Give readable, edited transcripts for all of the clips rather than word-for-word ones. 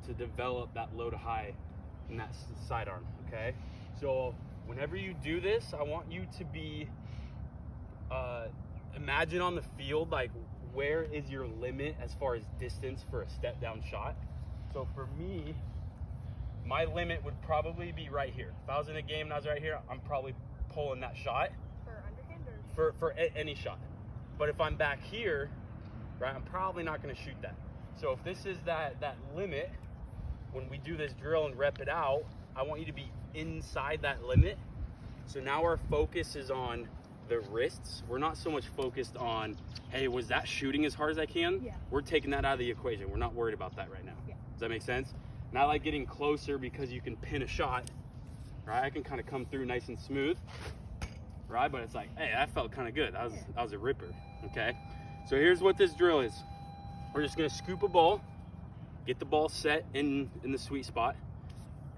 to develop that low to high and that sidearm, okay? So whenever you do this, I want you to be, imagine on the field, like where is your limit as far as distance for a step down shot? So for me, my limit would probably be right here. If I was in a game and I was right here, I'm probably pulling that shot. For underhand or? For any shot. But if I'm back here, right, I'm probably not gonna shoot that. So if this is that limit, when we do this drill and rep it out, I want you to be inside that limit. So now our focus is on the wrists. We're not so much focused on, hey, was that shooting as hard as I can? Yeah. We're taking that out of the equation. We're not worried about that right now. Yeah. Does that make sense? And I like getting closer because you can pin a shot, right? I can kind of come through nice and smooth, right? But it's like, hey, that felt kind of good. That was a ripper, okay? So here's what this drill is. We're just gonna scoop a ball, get the ball set in the sweet spot,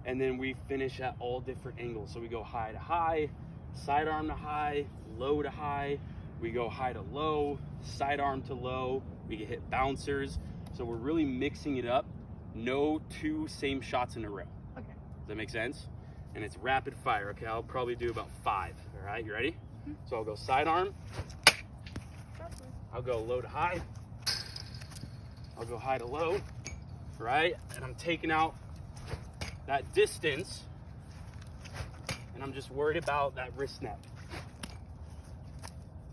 and then we finish at all different angles. So we go high to high, sidearm to high, low to high. We go high to low, sidearm to low. We can hit bouncers. So we're really mixing it up. No two same shots in a row. Okay. Does that make sense? And it's rapid fire. Okay, I'll probably do about 5. All right, you ready? Mm-hmm. So I'll go sidearm. I'll go low to high. I'll go high to low, right? And I'm taking out that distance, and I'm just worried about that wrist snap.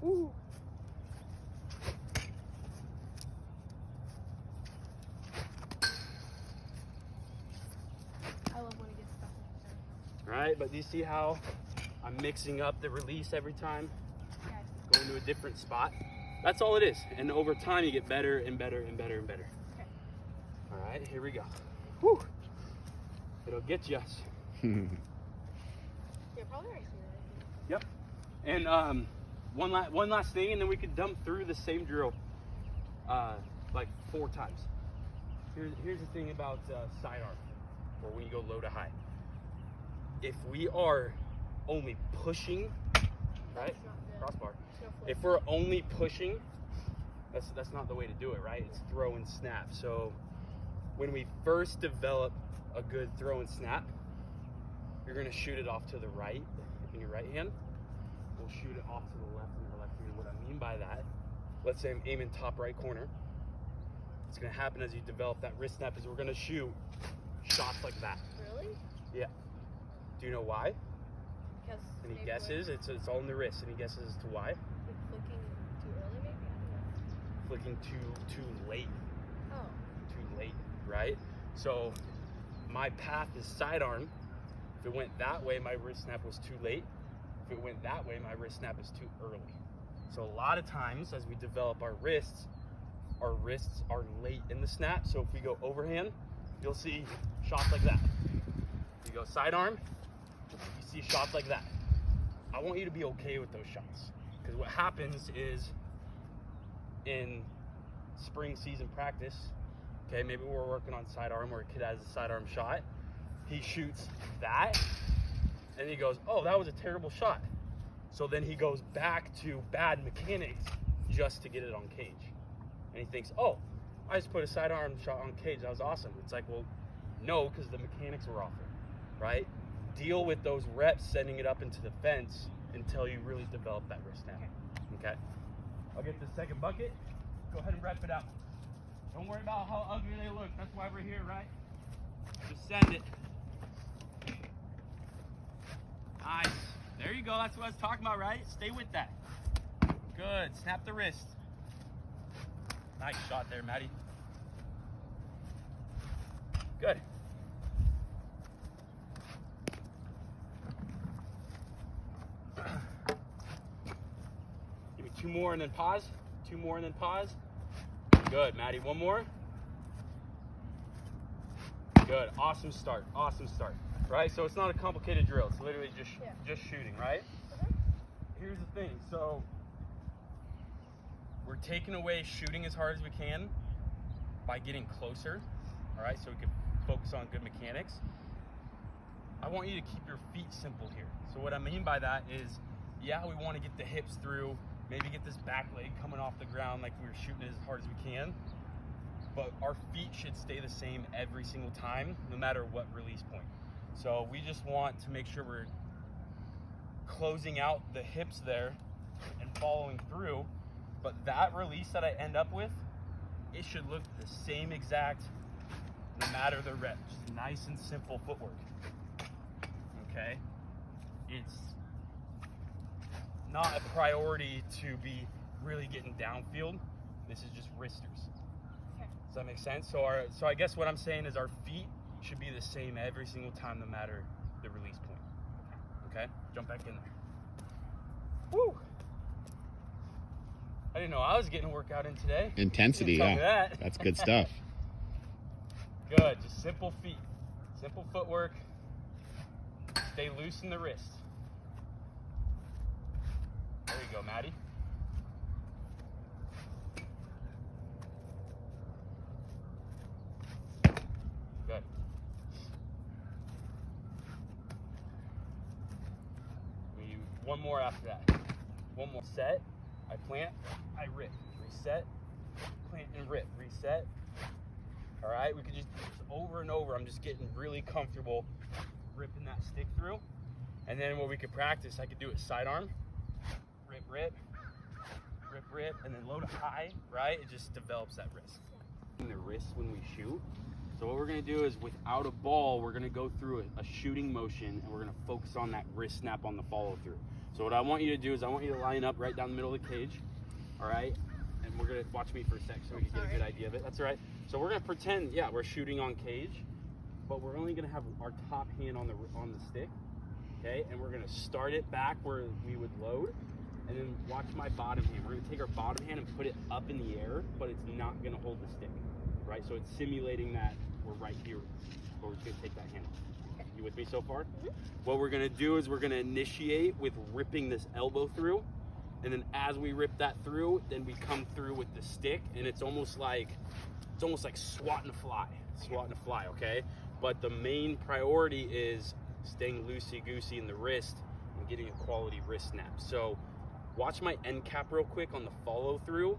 Ooh. I love when it gets stuck. Right, but do you see how I'm mixing up the release every time? Yeah. Going to a different spot. That's all it is. And over time, you get better and better and better and better. Okay. All right, here we go. Whew. It'll get you. Yeah, probably right here. Yep. And one last thing, and then we could dump through the same drill like 4 times. Here's the thing about sidearm, or when you go low to high. If we are only pushing, right? It's not good. Crossbar. It's no flip. If we're only pushing, that's not the way to do it, right? It's throw and snap. So when we first develop a good throw and snap, you're gonna shoot it off to the right in your right hand. We'll shoot it off to the left in your left hand. What I mean by that, let's say I'm aiming top right corner. What's gonna happen as you develop that wrist snap is we're gonna shoot shots like that. Really? Yeah. Do you know why? Because Any maybe guesses? like It's all in the wrist. Any guesses as to why? flicking too early, maybe? I Flicking too late. don't know. Too late, right? So my path is sidearm. If it went that way, my wrist snap was too late. If it went that way, my wrist snap is too early. So a lot of times as we develop our wrists are late in the snap. So if we go overhand, you'll see shots like that. You go sidearm, you see shots like that. I want you to be okay with those shots, because what happens is in spring season practice, okay, maybe we're working on sidearm where a kid has a sidearm shot. He shoots that, and he goes, oh, that was a terrible shot. So then he goes back to bad mechanics just to get it on cage. And he thinks, oh, I just put a sidearm shot on cage. That was awesome. It's like, well, no, because the mechanics were awful, right? Deal with those reps sending it up into the fence until you really develop that wrist snap. Okay? I'll get the second bucket. Go ahead and rep it out. Don't worry about how ugly they look. That's why we're here, right? Just send it. Nice. There you go. That's what I was talking about, right? Stay with that. Good. Snap the wrist. Nice shot there, Maddie. Good. Give me 2 more and then pause. 2 more and then pause. Good, Maddie. 1 more. Good. Awesome start. Awesome start. Right? So it's not a complicated drill. It's literally just shooting, right? Here's the thing. So we're taking away shooting as hard as we can by getting closer. All right? So we can focus on good mechanics. I want you to keep your feet simple here. So what I mean by that is, yeah, we want to get the hips through, maybe get this back leg coming off the ground like we were shooting as hard as we can. but our feet should stay the same every single time, no matter what release point. So we just want to make sure we're closing out the hips there and following through, but that release that I end up with, it should look the same exact no matter the rep. Just nice and simple footwork. Okay? It's not a priority to be really getting downfield. This is just wristers. Okay. Does that make sense? So I guess what I'm saying is our feet should be the same every single time, no matter the release point. Okay? Jump back in there. Woo! I didn't know I was getting a workout in today. Intensity, Tell me yeah. that. That's good stuff. Good, just simple feet, simple footwork. Stay loose in the wrist. There you go, Maddie. Good. One more after that. One more. Set, I plant, I rip. Reset, plant and rip. Reset. All right, we could just over and over. I'm just getting really comfortable ripping that stick through. And then what we could practice, I could do it sidearm, rip, rip, rip, rip, and then load it high, right? It just develops that wrist. In the wrist when we shoot. So what we're gonna do is without a ball, we're gonna go through a shooting motion and we're gonna focus on that wrist snap on the follow through. So what I want you to do is I want you to line up right down the middle of the cage, all right? And we're gonna watch me for a sec so we can get a good idea of it. That's all right. So we're gonna pretend, yeah, we're shooting on cage, but we're only gonna have our top hand on the stick, okay? And we're gonna start it back where we would load, and then watch my bottom hand. We're gonna take our bottom hand and put it up in the air, but it's not gonna hold the stick, right? So it's simulating that we're right here, but we're just gonna take that hand off. You with me so far? Mm-hmm. What we're gonna do is we're gonna initiate with ripping this elbow through, and then as we rip that through, then we come through with the stick, and it's almost like swatting a fly, okay? But the main priority is staying loosey-goosey in the wrist and getting a quality wrist snap. So watch my end cap real quick on the follow through.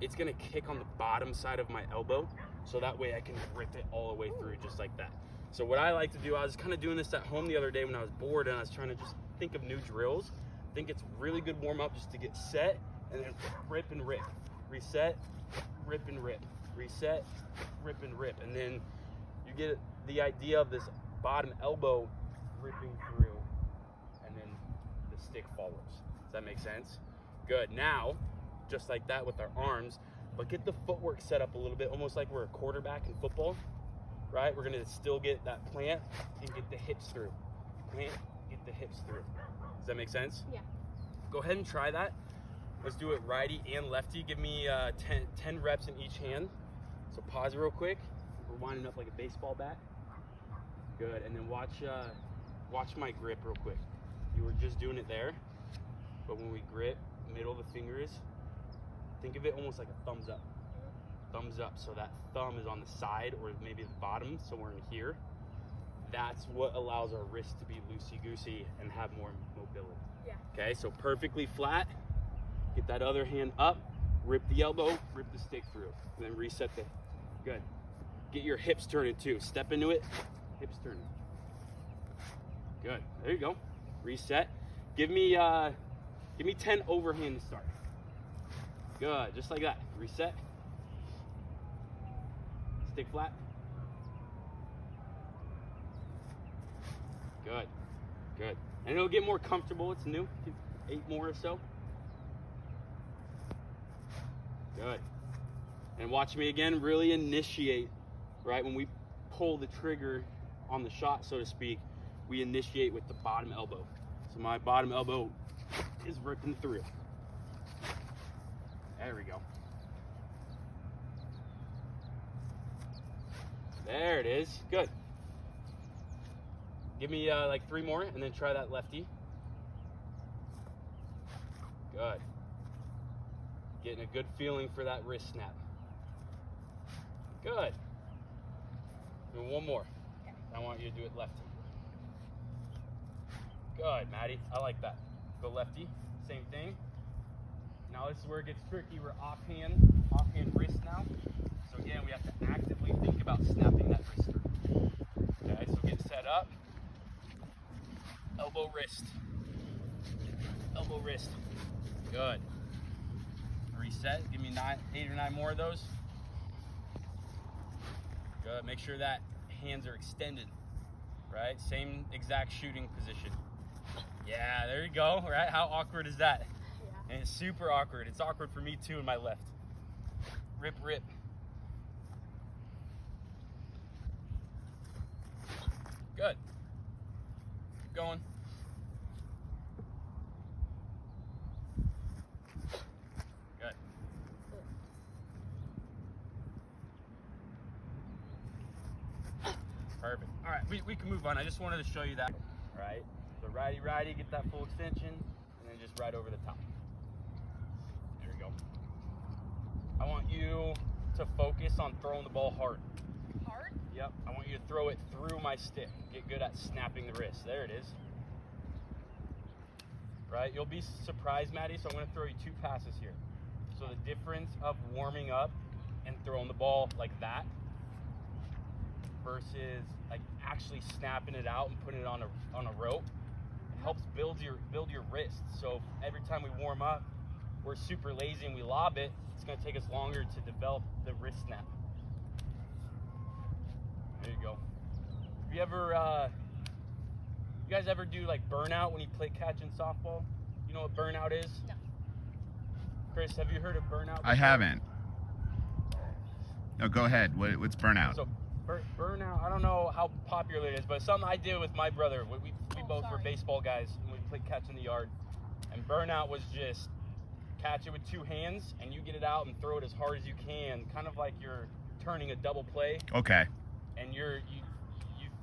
It's gonna kick on the bottom side of my elbow, so that way I can rip it all the way through just like that. So what I like to do, I was kind of doing this at home the other day when I was bored and I was trying to just think of new drills. I think it's really good warm up just to get set and then rip and rip. Reset, rip and rip. Reset, rip and rip. And then you get the idea of this bottom elbow ripping through and then the stick follows. Does that make sense? Good. Now, just like that with our arms, but get the footwork set up a little bit, almost like we're a quarterback in football, right? We're gonna still get that plant and get the hips through. Plant, get the hips through. Does that make sense? Yeah. Go ahead and try that. Let's do it righty and lefty. Give me 10 reps in each hand. So pause real quick. We're winding up like a baseball bat. Good, and then watch my grip real quick. You were just doing it there, but when we grip, middle of the fingers, think of it almost like a thumbs up. Thumbs up, so that thumb is on the side or maybe the bottom, somewhere in here. That's what allows our wrist to be loosey-goosey and have more mobility. Yeah. Okay, so perfectly flat. Get that other hand up, rip the elbow, rip the stick through, and then reset the, good. Get your hips turning too. Step into it, hips turning. Good, there you go. Reset. Give me 10 overhand to start. Good, just like that. Reset. Stick flat. Good, good. And it'll get more comfortable, it's new. 8 more or so. Good. And watch me again, really initiate, right? When we pull the trigger on the shot, so to speak, we initiate with the bottom elbow. So my bottom elbow is ripping through. There we go. There it is. Good. Give me like 3 more and then try that lefty. Good. Getting a good feeling for that wrist snap. Good. And one more. I want you to do it lefty. Good, Maddie. I like that. Go lefty. Same thing. Now this is where it gets tricky. We're offhand wrist now. So again, we have to actively think about snapping that wrist. Okay, so get set up. Elbow, wrist. Elbow, wrist. Good. Reset. Give me 8 or 9 more of those. Good. Make sure that hands are extended. Right? Same exact shooting position. Yeah, there you go. Right? How awkward is that? Yeah. And it's super awkward. It's awkward for me too in my left. Rip, rip. Good. Keep going. Good. Perfect. All right, we can move on. I just wanted to show you that. All right. So righty, get that full extension, and then just right over the top. There we go. I want you to focus on throwing the ball hard. Hard? Yep. I want you to throw it through my stick. Get good at snapping the wrist. There it is. Right? You'll be surprised, Maddie, so I'm going to throw you 2 passes here. So the difference of warming up and throwing the ball like that versus like actually snapping it out and putting it on a rope helps build your wrist. So every time we warm up, we're super lazy and we lob it, it's going to take us longer to develop the wrist snap. There you go. Have you ever you guys ever do like burnout when you play catch in softball? You know what burnout is? No. Chris, have you heard of burnout before? I haven't. No, go ahead. What's burnout? So burnout, I don't know how popular it is, but it's something I did with my brother. We both were baseball guys and we played catch in the yard. And burnout was just catch it with 2 hands and you get it out and throw it as hard as you can, kind of like you're turning a double play. Okay. And you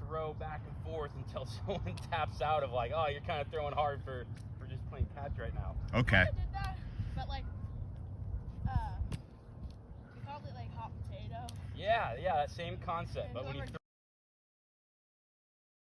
throw back and forth until someone taps out of like, oh, you're kind of throwing hard for just playing catch right now. Okay. I did that, but like, we called it like hot potato. Yeah, that same concept. But when you